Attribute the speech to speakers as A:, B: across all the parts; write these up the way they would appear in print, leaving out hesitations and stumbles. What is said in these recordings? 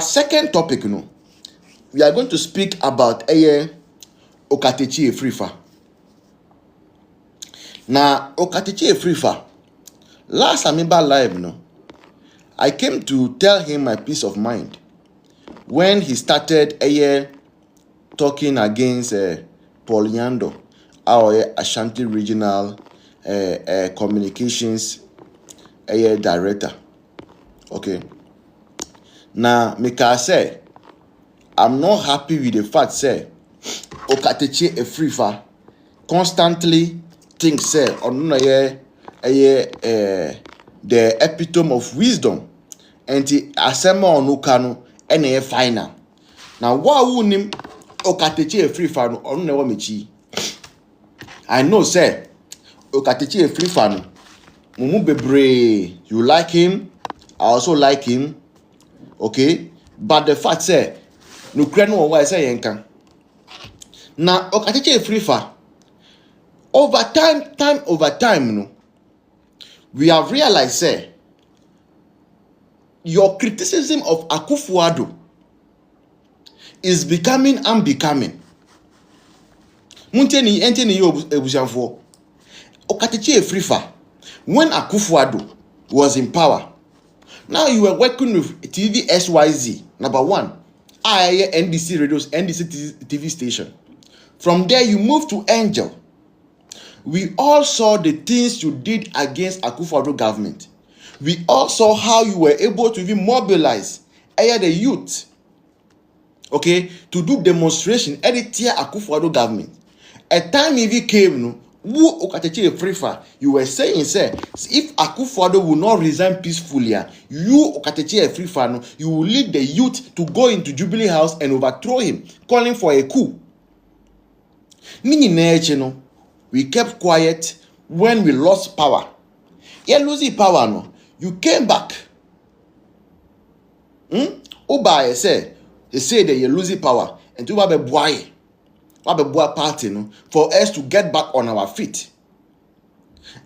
A: Second topic, we are going to speak about Okatakyi Afrifa. Now, Okatakyi Afrifa, last time live, I came to tell him my peace of mind when he started talking against Paul Nyando, our Ashanti Regional Communications Director. Okay. Now, Mika say, I'm not happy with the fact say Okatakyi Afrifa constantly thinks say the epitome of wisdom and the asema onukano and final. Now, what would him Okatakyi Afrifa on never mechi? I know say Okatakyi Afrifa mumu bebre, you like him, I also like him. Okay, but the fact say no kreno why say yenka. Now Okatakyi Afrifa over time, we have realized say your criticism of Akufo Addo is becoming unbecoming. Munteni enteni yo ebusanfo. Okatakyi Afrifa, when Akufo Addo was in power, now you were working with TV SYZ, number one, NDC radios, NDC TV station. From there, you moved to Angel. We all saw the things you did against Akufo Addo government. We all saw how you were able to even mobilize the youth, okay, to do demonstration at the tier Akufo Addo government. A time even came, who Okatakyi Afrifa, you were saying, say, if Akufo Addo will not resign peacefully, you Okatakyi Afrifa, you will lead the youth to go into Jubilee House and overthrow him, calling for a coup. We kept quiet when we lost power. Yeah, losing power, no. You came back. Oba say that you're losing power, and you have a boy. Party for us to get back on our feet.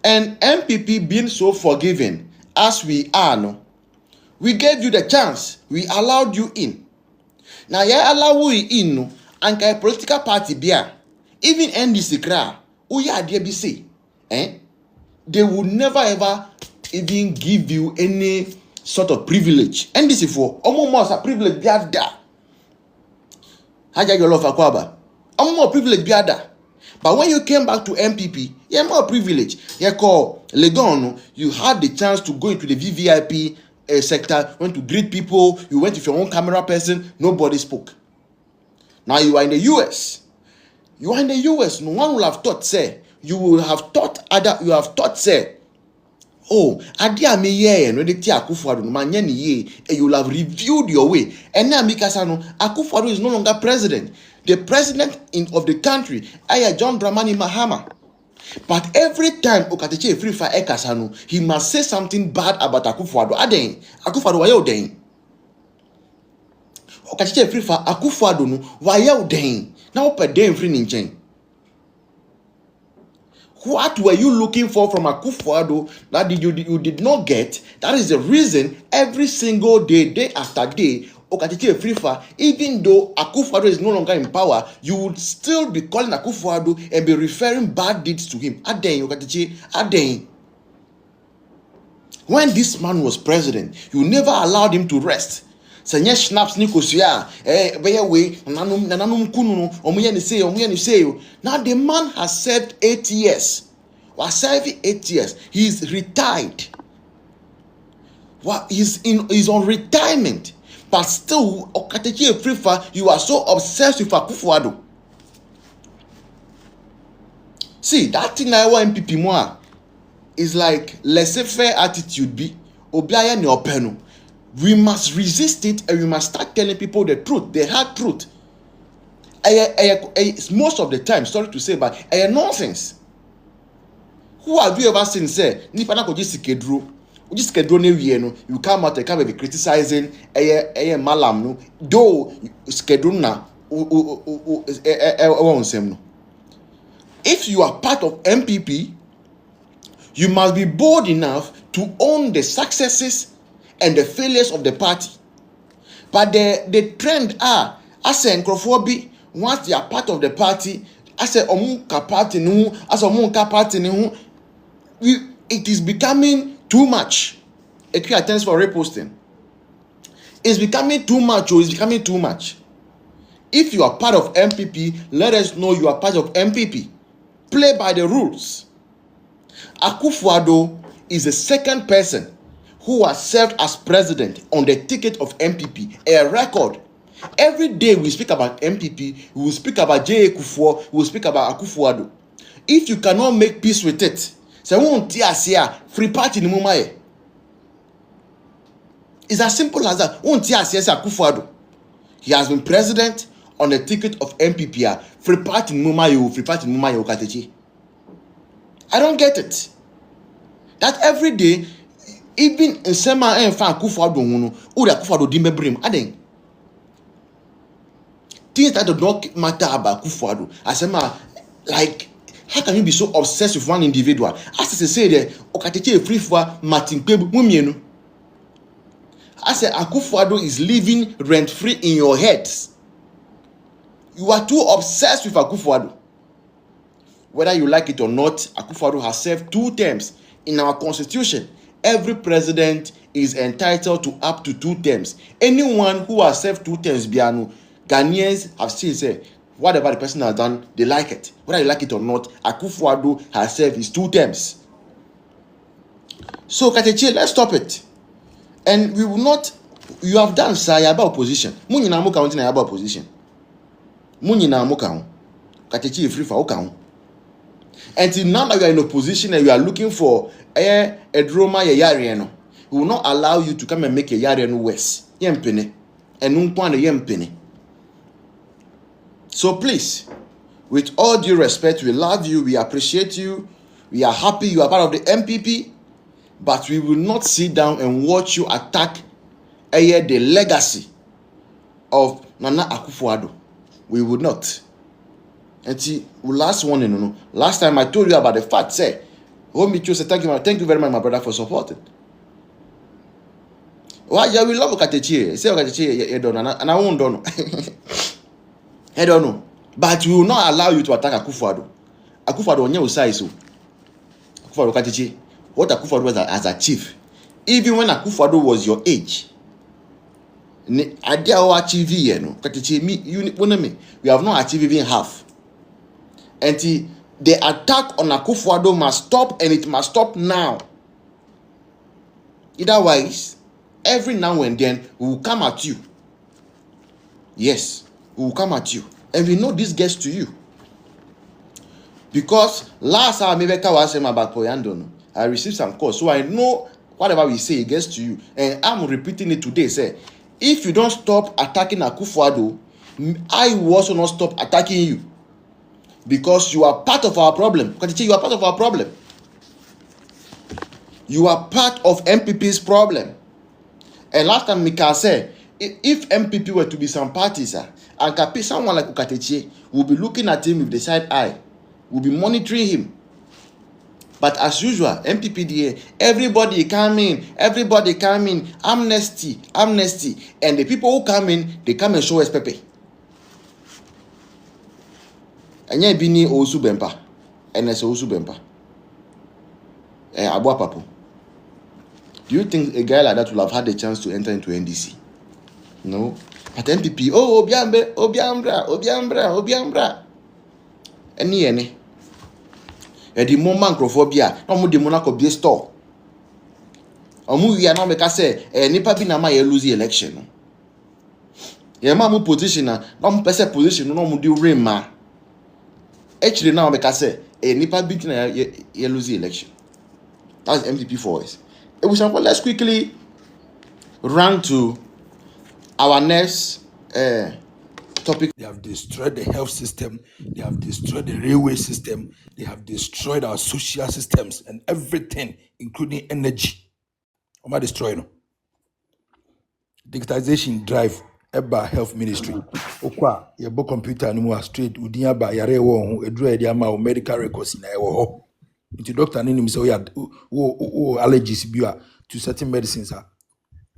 A: And NPP being so forgiving as we are, we gave you the chance. We allowed you in. Now you allow you in, and a political party bia, even NDC cry, they would never ever even give you any sort of privilege. NDC for almost a privilege biada. Haja your love akwaba. I'm more privileged be other. But when you came back to NPP, you're more privileged. You call Legon, you had the chance to go into the VVIP sector, went to greet people, you went with your own camera person, nobody spoke. Now you are in the US. You are in the US. No one will have thought, say, you have thought, say, oh, adia me ye no de ti Akufo Addo man ye ni ye, and you will have reviewed your way. And now Mikasano, Akufo Addo is no longer president. The president of the country, John Dramani Mahama. But every time Okatakyi Afrifa Ekasano, he must say something bad about Akufo Addo. Akufo Addo wayo den. Okatakyi Afrifa Akufo Addo no wayo den. Now per den free ninchen. What were you looking for from Akufo Addo that you did not get? That is the reason every single day after day, Okatakyi Afrifa, even though Akufo Addo is no longer in power, you would still be calling Akufo Addo and be referring bad deeds to him. Aden, Okatakyi, Aden. When this man was president, you never allowed him to rest. Senye snaps ni kosia, now the man has served 8 years. Was serving 8 years. He is retired. He's on retirement. But still, Okatakyi Afrifa, you are so obsessed with Akufo Addo. See, that thing I want NPP more is like laissez-faire attitude be obiaya ni openo. We must resist it and we must start telling people the truth, the hard truth. Most of the time, sorry to say, but nonsense. Who have you ever seen say, nipa na koji sikedro? Uji sikedro ne wiye no, you come out and come be criticizing malam no, though sikedro na no. If you are part of NPP, you must be bold enough to own the successes and the failures of the party. But the trend I say nkrofo once they are part of the party, I say omunka party no, as omunka party no, it is becoming too much. Thanks for reposting. It's becoming too much, or it's becoming too much. If you are part of NPP, let us know you are part of NPP. Play by the rules. Akufo Addo is the second person who has served as president on the ticket of NPP, a record. Every day we speak about NPP, we will speak about J. Akufo, we will speak about Akufo Addo. If you cannot make peace with it, say won't tia free party ni mumaye. It's as simple as that. Won't tia Akufo Addo. He has been president on the ticket of NPP. Free party ni mumaye, free party ni mumaye Okatakyi. I don't get it. That every day, even in Sema and Fan Akufo Addo, who the Akufo Addo dimbe brim, aden. Things that do not matter about Akufo Addo. I say, like, how can you be so obsessed with one individual? As I say, the Okatakyi Afrifa Martin Kwebu Mumienu. I say, Akufo Addo is living rent free in your heads. You are too obsessed with Akufo Addo. Whether you like it or not, Akufo Addo has served 2 terms. In our constitution, every president is entitled to up to 2 terms. Anyone who has served 2 terms, Ghanaians have still said, whatever the person has done, they like it. Whether you like it or not, Akufo Addo has served his 2 terms. So, Okatakyi, let's stop it. And we will not, you have done, sir, about opposition. Munyina muka untina about opposition. Munyina muka Okatakyi Afrifa uka. Until now that you are in opposition and you are looking for a drama yariano, we will not allow you to come and make a yariano worse. Yempene. And umpane yempene. So please, with all due respect, we love you, we appreciate you, we are happy you are part of the NPP, but we will not sit down and watch you attack the legacy of Nana Akufo Addo. We would not. And see, last one, last time I told you about the fact, say, thank you very much, my brother, for supporting. Why yeah, we love Okatakyi. Say Okatakyi, you don't know, and I won't know. I don't know. But we will not allow you to attack Akufo Addo. Akufo Addo, you say so. Akufo Addo, Okatakyi, what Akufo Addo was as a chief, even when Akufo Addo was your age. I dare achieve here, no. Okatakyi, we have not achieved even half. And the attack on Akufo Addo must stop, and it must stop now. Otherwise, every now and then we will come at you. Yes, we will come at you, and we know this gets to you. Because last time Mebeka was saying about Poyando, I received some calls, so I know whatever we say it gets to you, and I'm repeating it today. Say, if you don't stop attacking Akufo Addo, I will also not stop attacking you. Because you are part of our problem. You are part of our problem. You are part of MPP's problem. And last time Mika said, if MPP were to be some parties, and someone like Okatakyi will be looking at him with the side eye, will be monitoring him. But as usual, MPP, everybody come in, amnesty. And the people who come in, they come and show us Pepe. Anya bini osu bempa, NS osu bempa. Abua Papo. Do you think a guy like that will have had the chance to enter into NDC? No. But NPP, obiambra. Any. The moment microphobia, no more the Monaco be store. Omu we are not make say, nipa bi na ma ye lose the election. Ye ma mu position na, no mu pese position no mu di rema. Actually, now I say, nipa beating a lose the election. That's MPP for us. Let's quickly run to our next topic.
B: They have destroyed the health system. They have destroyed the railway system. They have destroyed our social systems and everything, including energy. Oma destroy no. Digitization drive eba health ministry. Okwa yebo computer no straight udin aba yare wo ho eduru e dia ma medical records na e wo ho. Nti doctor ni nim say wo allergies bi to certain medicines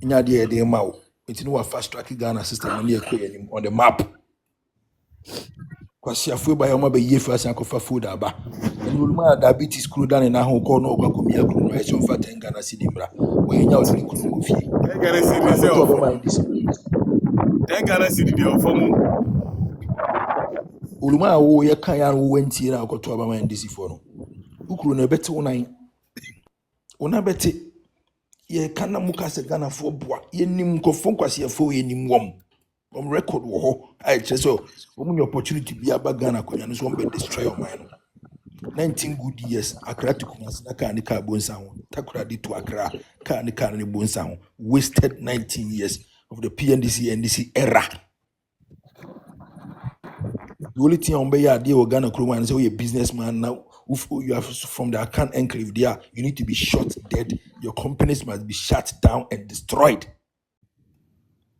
B: nya de e de ma wo. It's no fast track Ghana system on the map. Because if we buy a mobile year first and cover food aba. And you know diabetes screw down in a home corner or Bakumia Crumation for 10 Ghana City bra. When you know the Kurumufi.
C: Ghana city is of 10 Ghana city of
B: Uluma wo ye kan ya wo wenti na akoto abama ndisi for no. Ukuru na bete wonan. Ona bete ye kana muka se Ghana for boa. Ye nim nkofo nkwase ye fo ye nim wom. On record wo ho. Ai cheso omunye opportunity bi aba Ghana konya no so be destroy your mind. 19 good years Accra to Kumasi na ka ni ka bonsa ho. Takura di to Accra ka ni bonsa ho. Wasted 19 years of the PNDC NDC era. The only thing on Beya deal with Ghana Kruma and say you're a businessman now. You are from the account enclave there. You need to be shot dead. Your companies must be shut down and destroyed.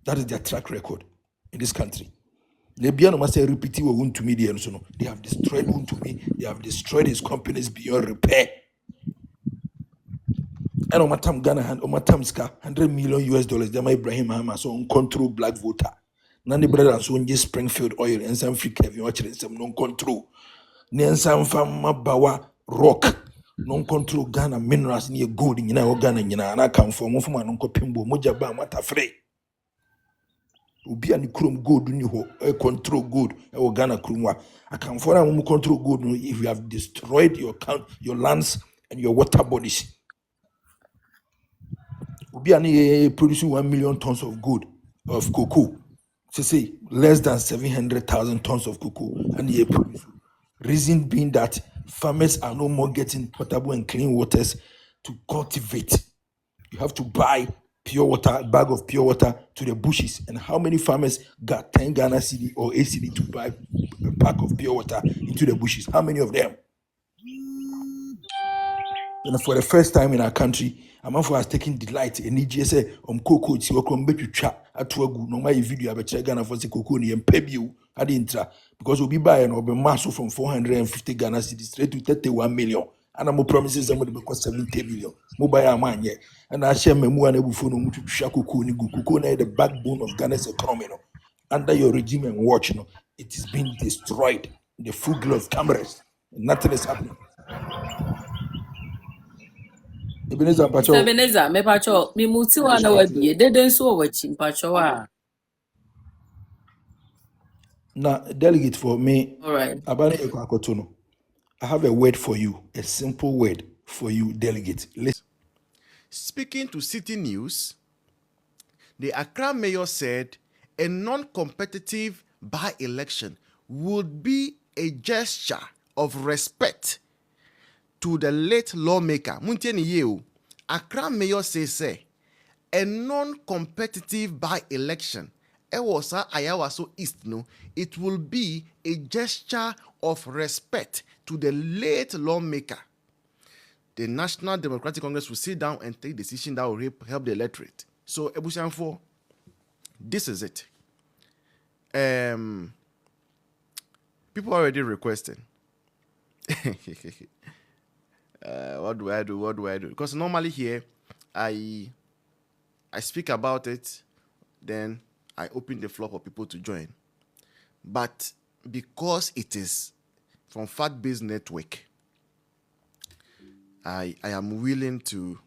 B: That is their track record in this country. They have destroyed Untumi. They have destroyed his companies beyond repair. And on my time Ghana and on my time $100 million US. They Ibrahim Ahmed so control black voter. Nani brother so nje Springfield oil and some free Kevin watching some non control. Nensan fama bawa rock non control Ghana minerals near gold in Ghana na come for mo fuma non ko pimbo moja ba mata free. Obi ani krom gold ni ho control gold e Ghana krumwa. I can for am control gold if you have destroyed your lands and your water bodies. Obi ani producing 1 million tons of gold of cocoa. Say less than 700,000 tons of cocoa and the produce. Reason being that farmers are no more getting potable and clean waters to cultivate. You have to buy pure water, bag of pure water to the bushes. And how many farmers got 10 Ghana cedi or ACD to buy a pack of pure water into the bushes? How many of them? And for the first time in our country, Amanfo has taken delight in say cocoa ti okrom betwitwa atoagu no my video abechire Ghana for say cocoa ni empebio ade intra because obi buy no be mass from 450 Ghana cedis straight to 31 million and am promises them be cost 70 million mo buy am anye and I share memu an ebufo no mutwitwa cocoa ni gu cocoa na the backbone of Ghana's economy no under your regime and watch no it is being destroyed the full glow of cameras and nothing is happening.
D: Ebenezer, me pacho, me muti wana wabie, deden so wachi, pacho wa.
B: Now, delegate for me,
D: All right.
B: I have a word for you, a simple word for you, delegate. Listen.
A: Speaking to City News, the Accra mayor said a non-competitive by-election would be a gesture of respect to the late lawmaker. Muntieni yeo, Accra mayor says a non-competitive by-election. Ewosa Ayawaso East no, it will be a gesture of respect to the late lawmaker. The National Democratic Congress will sit down and take decision that will help the electorate. So Ebushanfo, this is it. People already requesting. What do I do? Because normally here, I speak about it, then I open the floor for people to join. But because it is from Fact-Based Network, I am willing to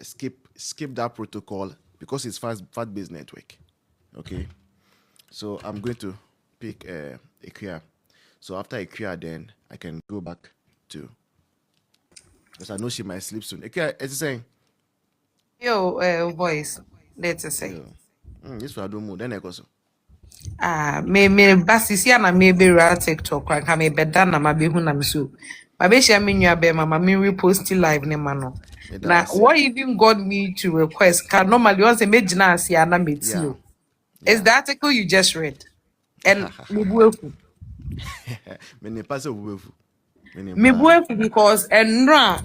A: skip that protocol because it's Fact-Based Network. Okay, so I'm going to pick a Ikea. So after Ikea, then I can go back to, because I know she might sleep soon. Ikea, is it saying?
E: Yo, voice. Let's say.
A: This one don't move. Then I go so.
E: Me basisi na me be real TikTok kwa me be dan na mabe hu na me so. Mabe share me nua be mama me repost live ne ma no. Na what even got me to request can normally once me gina asia na me tio. Is the article you just read? And me buefu.
A: Me ne pass buefu.
E: Me buefu because enra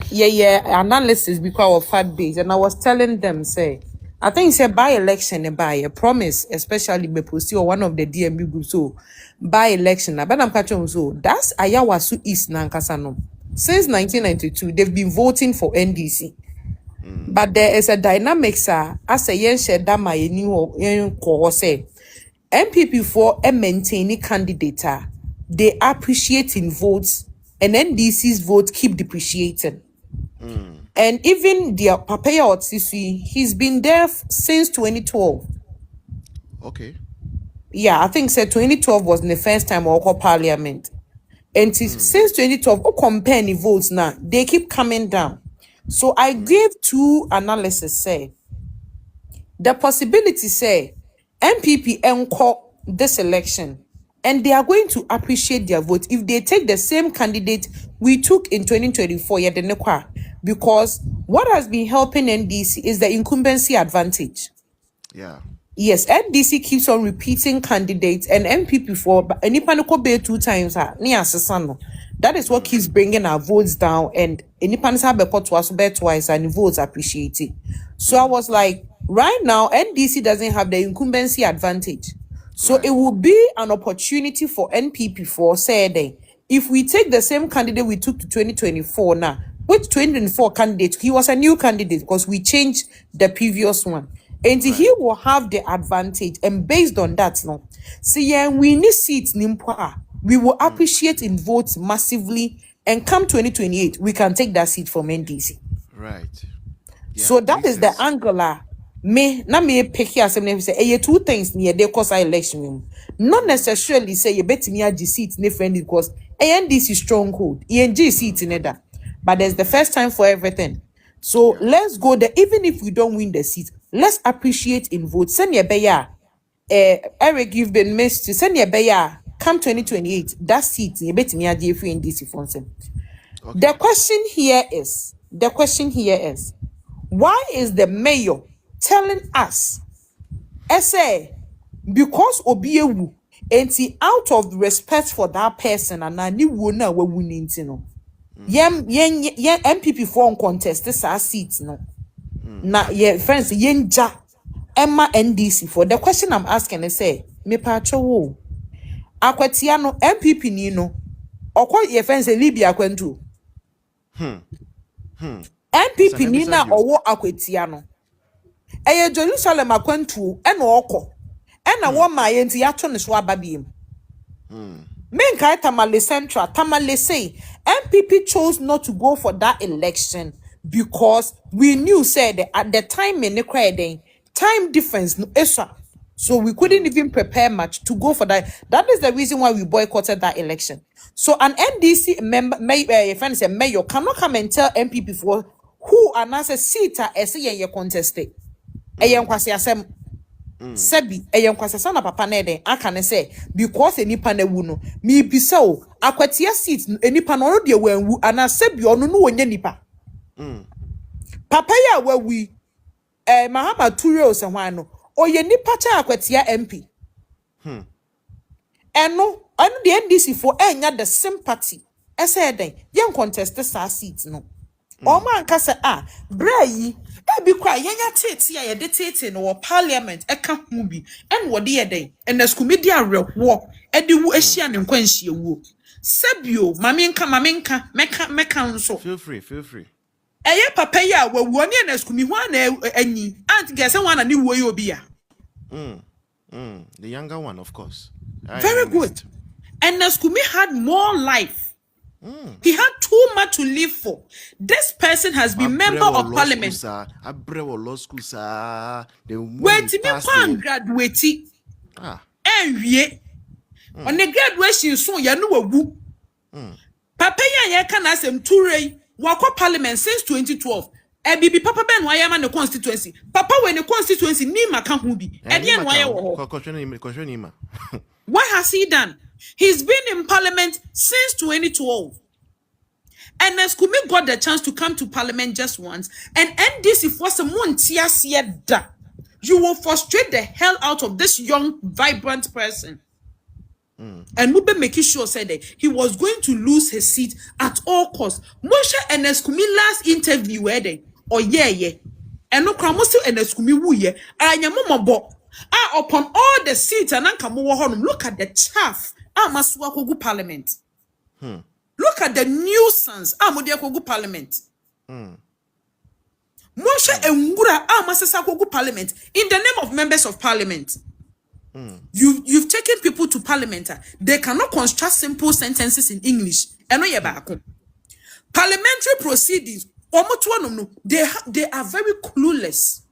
E: analysis because of fact based and I was telling them say I think it's a by-election and by a promise, especially be posted or one of the DMB groups. So by-election, but I'm catching so that's Ayawasu East Nankasano. Since 1992, they've been voting for NDC. But there is a dynamic, sir. As a yen shed that my new say MPP for a maintaining candidate, they appreciate in votes, and NDC's vote keep depreciating. And even the Papaya Otsisi, he's been there since 2012.
A: Okay.
E: Yeah, I think said 2012 was the first time we call parliament. And since 2012, we compare the votes now, they keep coming down. So I gave two analysis, say, the possibility, say, MPP encore this election, and they are going to appreciate their vote if they take the same candidate we took in 2024, because what has been helping NDC is the incumbency advantage.
A: Yeah.
E: Yes, NDC keeps on repeating candidates, and MPP for any panico be 2 times. That is what keeps bringing our votes down, and any panico to us bet twice, and the votes appreciate it. So I was like, right now, NDC doesn't have the incumbency advantage. So it will be an opportunity for NPP for saying, if we take the same candidate we took to 2024 now, which 2024 candidate, he was a new candidate because we changed the previous one. And he will have the advantage, and based on that, no, see, we need seats, we will appreciate in votes massively, and come 2028, we can take that seat from NDC.
A: Right. Yeah,
E: So that is the angular. Me pick here some say 2 things near the cause election. Not necessarily say you bet me a seat ne friend because NDC stronghold. ENG seat in that. But there's the first time for everything. So let's go there. Even if we don't win the seat, let's appreciate in votes. Send your beya. Eric, you've been missed to send your beya. Come 2028, that seat you bet me a free NDC function. The question here is, why is the mayor telling us, say, because Obiewu, and out of respect for that person, and I knew we winning, yen MPP for contest this our seats, no. Na friends, yen ja Emma NDC for the question I'm asking is say, me pacho wo. Akwetiano MPP ni no. Okwa ye friends Libya kwentu. MPP ni na owo Akwetiano. Eye Jerusalem akwantu ena okọ ena wo ma ye nti yato ne so ababiem menkai Tamale Central Tamale say MPP chose not to go for that election because we knew said at the time in the time difference no extra, so we couldn't even prepare much to go for that. That is the reason why we boycotted that election. So an NDC member mayor cannot come and tell MPP for who announce seat as a contested. Kwasi asem sebi kwasi sana papa na eden aka ne say because enipa na wu no me bisa o akwatia seat enipa no de wanwu ana sebi ono no wonya nipa papa ya wawi Mahama Ture osehwan no oye nipa cha akwatia MP eno the NDC for enya the sympathy ese eden yen contest sa seat no man kasa bray be kwa yenya tete ya de tete no parliament eka hu bi en wo de yeden en askumi dia rewo e de wu ahia ne nkwanhie wu sabio mamenka meka nso
A: feel free
E: eye papa ya wawu ne en askumi hu na anyi ant gese wana ne wo ye obi ya
A: the younger one, of course.
E: Very good. And askumi had more life. He had too much to live for. This person has been member of parliament.
A: Law school, sir.
E: Wait till me graduate. And on the graduation soon, you know a woo. Papa ya can ask him to walk parliament since 2012. Bibi Papa Ben why am the constituency. Papa when the constituency Nima can't be. And then why what has he done? He's been in parliament since 2012. And Skumi got the chance to come to parliament just once. And NDC for someone da. You will frustrate the hell out of this young, vibrant person. And Mube making sure said that he was going to lose his seat at all costs. Moshe and Skumi last interview and no kramosu and Skumi wuye. Anyamamo upon all the seats and look at the chaff. Maswakogu parliament. Look at the nuisance. Amodiakogu parliament.
F: Moshe engura masesa kogu parliament in the name of members of parliament. You've taken people to parliament. They cannot construct simple sentences in English. Parliamentary proceedings, they are very clueless.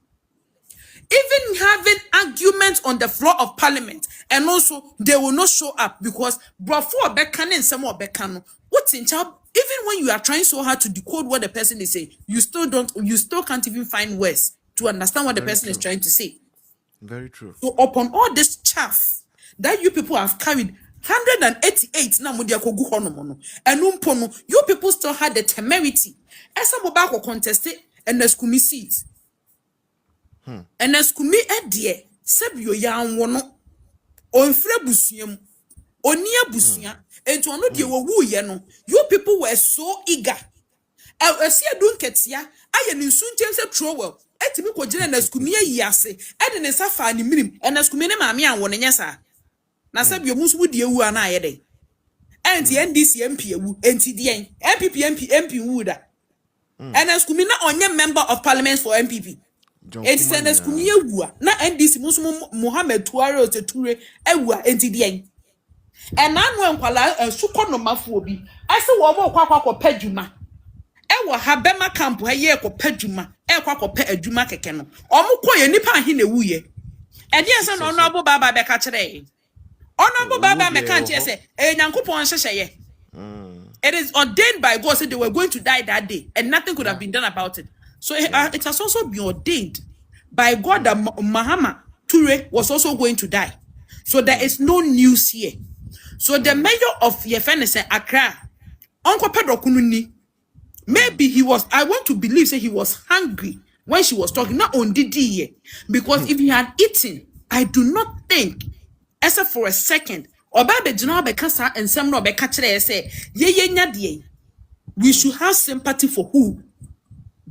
F: Even having arguments on the floor of parliament, and also they will not show up because before Bekano and some more Bekano, what's in charge? Even when you are trying so hard to decode what the person is saying, you still can't even find words to understand what the person is trying to say.
A: Very true.
F: So upon all this chaff that you people have carried, 188 na mudia kogu hono and you people still had the temerity. Esa mobako contested and the skumi seats. And the skumi edie sebio ya wono onfre busuam onia busia enti ono de wowu ye no. You people were so eager. Esi adun ketia aye ni sunchen se trowel etimi ko gire na skumi yi ase ede ne safa ni mirim na skumi ne maame an won nyesa na sabio musu wudi ewu ana aye de enti NDC MP ewu enti dien NPP MP wu da na skumi na onye member of parliament for NPP enti se na skumi ewu na NDC musu Mohammed Tuare Oteture ewu enti dien na anu enkwala sukono mafo obi ase wo mo kwakwa padwuma ewo habema camp ha ye ko padwuma kwa pe adwuma keke no omukọ ye nipa ahi na ewuye ede ese no no abo baba be ka kire ono abo baba me kan kire se nyankopon hyehyeye it is ordained by God, said they were going to die that day and nothing could have been done about it. So it has also been ordained by God that Mahama Ture was also going to die. So there is no news here. So the mayor of Yefenese Accra, Uncle Pedro Kununi, maybe he was, I want to believe, say he was hungry when she was talking, not on Didi, because if he had eaten, I do not think, except for a second, or baby General Bekasa and some no Bekatre say, ye, we should have sympathy for who?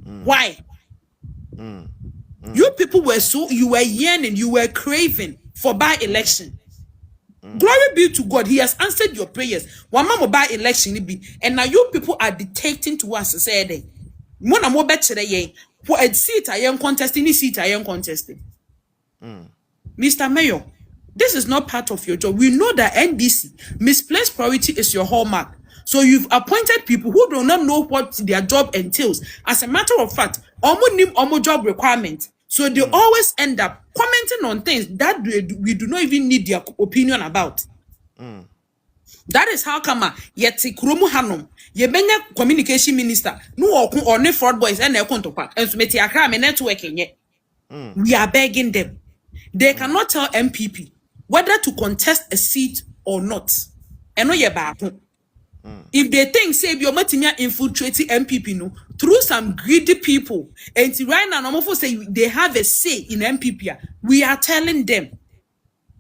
F: Why? You people were you were yearning, you were craving for by-election. Glory be to God, he has answered your prayers. One more by election be, and now you people are dictating to us to say that one more better ye for a seat I am contesting, this seat I am contesting. Mr. Mayor, this is not part of your job. We know that NDC misplaced priority is your hallmark. So you've appointed people who do not know what their job entails. As a matter of fact, almost job requirements. So they always end up commenting on things that we do not even need their opinion about. That is how come yet Kurumu Hanum, Yebenya communication minister, no or ne fraud boys and their counterpart, and Smeti Akra networking yet. We are begging them. They cannot tell MPP whether to contest a seat or not. And no yeba. If they think say your matinya infiltrating MPP no through some greedy people, and right now Nomofo say they have a say in MPP, we are telling them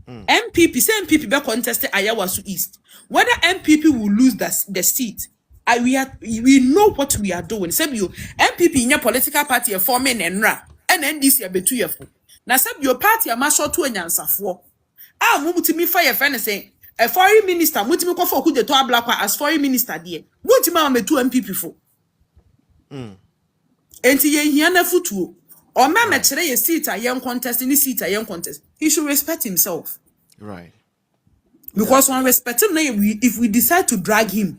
F: MPP say MPP be contested Ayawasu East. Whether MPP will lose the seat, we know what we are doing. Say you MPP in your political party are forming and NDC are betu yefo. Now say your party are masho to enyansafo. Mumutimi fire friend say a foreign minister, mutimi ko for the to black as foreign minister there. Mutimi me 2 MPP for. Enti ye hia na futuo. O ma me kire ye seat a yen contest ni seat a yen contest. He should respect himself.
A: Right.
F: Because when respect him, if we decide to drag him,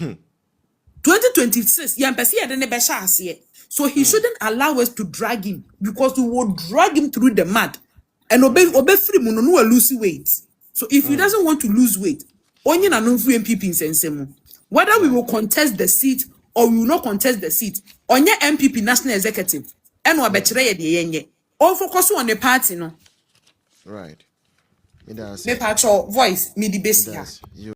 F: 2026, so he shouldn't allow us to drag him because we will drag him through the mud and obey free no lose weight. So if he doesn't want to lose weight, only na no free MPP in sensemu. Whether we will contest the seat or we will not contest the seat, only MPP national executive and we betray the yenye. All focus on the party no.
A: Right. It does.
F: Me patch voice me the base here.